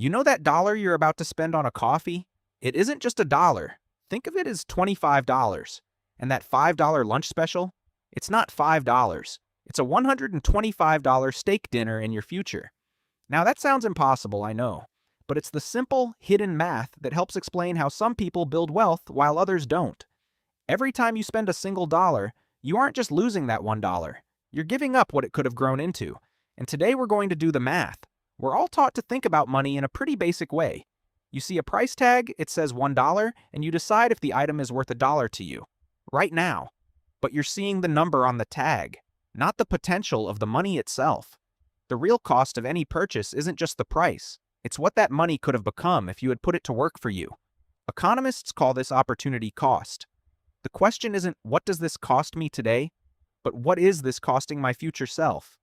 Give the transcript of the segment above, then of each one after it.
You know that dollar you're about to spend on a coffee? It isn't just a dollar. Think of it as $25. And that $5 lunch special? It's not $5. It's a $125 steak dinner in your future. Now that sounds impossible, I know. But it's the simple, hidden math that helps explain how some people build wealth while others don't. Every time you spend a single dollar, you aren't just losing that $1. You're giving up what it could have grown into. And today we're going to do the math. We're all taught to think about money in a pretty basic way. You see a price tag, it says $1, and you decide if the item is worth a dollar to you. Right now. But you're seeing the number on the tag, not the potential of the money itself. The real cost of any purchase isn't just the price. It's what that money could have become if you had put it to work for you. Economists call this opportunity cost. The question isn't, what does this cost me today? But what is this costing my future self?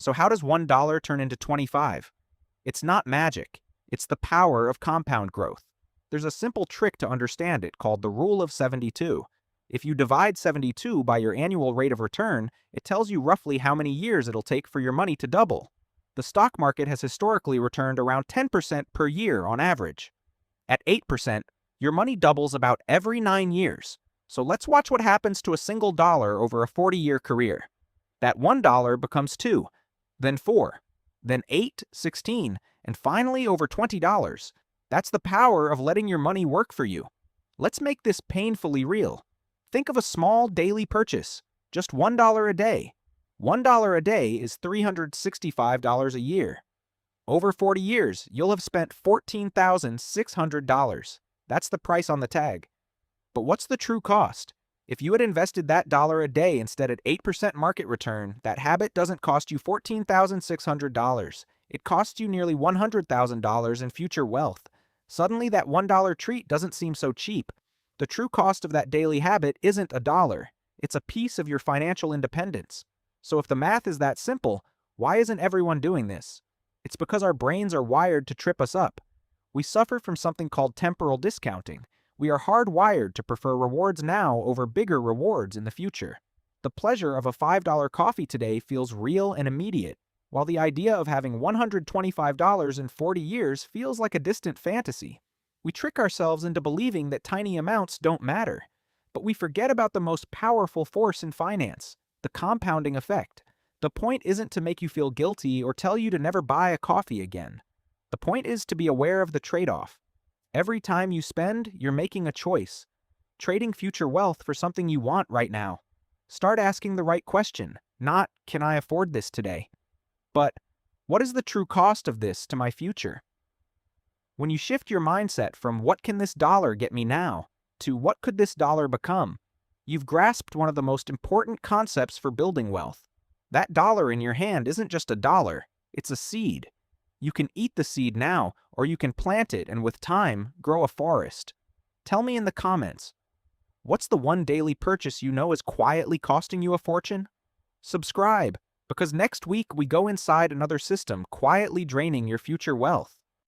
So how does $1 turn into 25? It's not magic. It's the power of compound growth. There's a simple trick to understand it called the Rule of 72. If you divide 72 by your annual rate of return, it tells you roughly how many years it'll take for your money to double. The stock market has historically returned around 10% per year on average. At 8%, your money doubles about every 9 years. So let's watch what happens to a single dollar over a 40-year career. That $1 becomes 2, then 4, then 8, 16, and finally over $20. That's the power of letting your money work for you. Let's make this painfully real. Think of a small daily purchase, just $1 a day. $1 a day is $365 a year. Over 40 years, you'll have spent $14,600. That's the price on the tag. But what's the true cost? If you had invested that dollar a day instead at 8% market return, that habit doesn't cost you $14,600. It costs you nearly $100,000 in future wealth. Suddenly, that $1 treat doesn't seem so cheap. The true cost of that daily habit isn't a dollar. It's a piece of your financial independence. So if the math is that simple, why isn't everyone doing this? It's because our brains are wired to trip us up. We suffer from something called temporal discounting. We are hardwired to prefer rewards now over bigger rewards in the future. The pleasure of a $5 coffee today feels real and immediate, while the idea of having $125 in 40 years feels like a distant fantasy. We trick ourselves into believing that tiny amounts don't matter, but we forget about the most powerful force in finance, the compounding effect. The point isn't to make you feel guilty or tell you to never buy a coffee again. The point is to be aware of the trade-off. Every time you spend, you're making a choice, trading future wealth for something you want right now. Start asking the right question, not, can I afford this today? But, what is the true cost of this to my future? When you shift your mindset from what can this dollar get me now to what could this dollar become, you've grasped one of the most important concepts for building wealth. That dollar in your hand isn't just a dollar, it's a seed. You can eat the seed now, or you can plant it and with time, grow a forest. Tell me in the comments, what's the one daily purchase you know is quietly costing you a fortune? Subscribe, because next week we go inside another system quietly draining your future wealth.